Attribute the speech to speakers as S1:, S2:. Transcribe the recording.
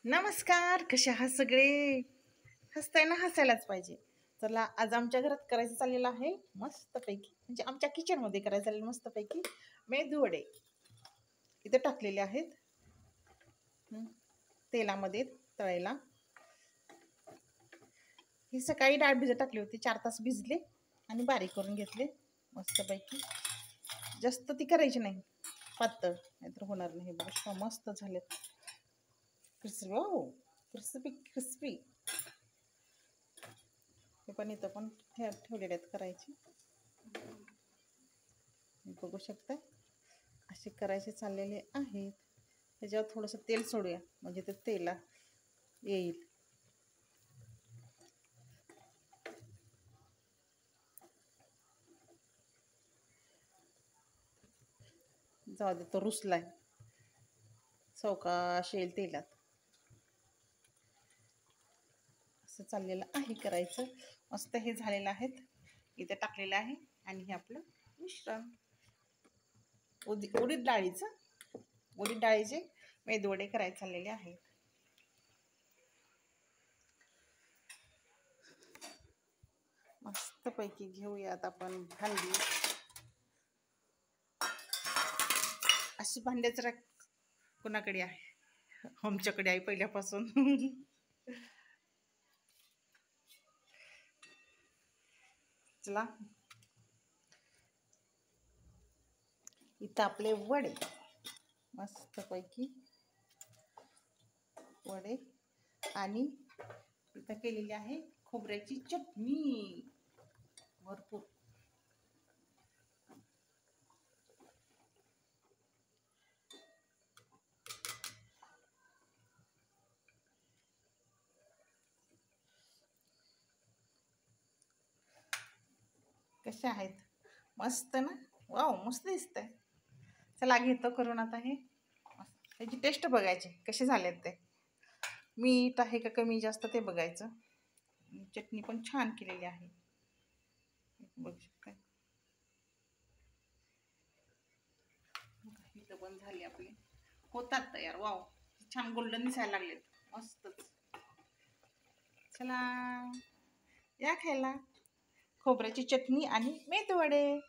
S1: नमस्कार, कसे आहात सगळे? हसताय ना, हसायलाच पाहिजे. चला, आज आमच्या घरात करायचं चाललेलं आहे मस्तपैकी, म्हणजे आमच्या किचनमध्ये करायचं चाललेलं मस्तपैकी मेदू वडे. इथे टाकलेले आहेत हं, तेलामध्ये तळायला. ही सकाळी डाळ भिजत टाकली होती, 4 तास भिजले आणि बारीक करून घेतले मस्तपैकी. जास्त ती करायची नाही पातळ, नाहीतर होणार नाही. बघा मस्त झालेत, क्रिस्पी. Wow, crispy crispy. हे पण इथं पण ठेवलेले आहेत करायचे. बघू शकता, असे करायचे चाललेले आहेत. त्याच्यावर थोडंसं तेल सोडूया, म्हणजे ते तेला येईल. जाऊ दे, तो रुसलाय, सावकाश येईल तेलात. असं चाललेलं आहे करायचं. मस्त हे झालेलं आहेत, इथे टाकलेलं आहे. आणि हे आपलं मिश्रण उडीद डाळीचे मेदूवडे करायचे चाललेले आहेत. मस्तपैकी घेऊयात आपण भांडी. अशी भांड्याच रॅक कोणाकडे आहे? आमच्याकडे आहे पहिल्यापासून. चला, इथं आपले वडे मस्तपैकी वडे. आणि इथं केलेली आहे खोबऱ्याची चटणी भरपूर. कसे आहेत? मस्त ना? वाव, मस्त दिसतंय. चला, घेतो करून आता हे. त्याची टेस्ट बघायची कसे झालेत ते. मीठ आहे का कमी जास्त ते बघायचं. चटणी पण छान केलेली आहे, बघू शकता. इथं पण झाली आपली, होतात तयार. वाव, छान गोल्डन दिसायला लागलेत, मस्तच. चला, या खायला खोबऱ्याची चटणी आणि मेदू वडे.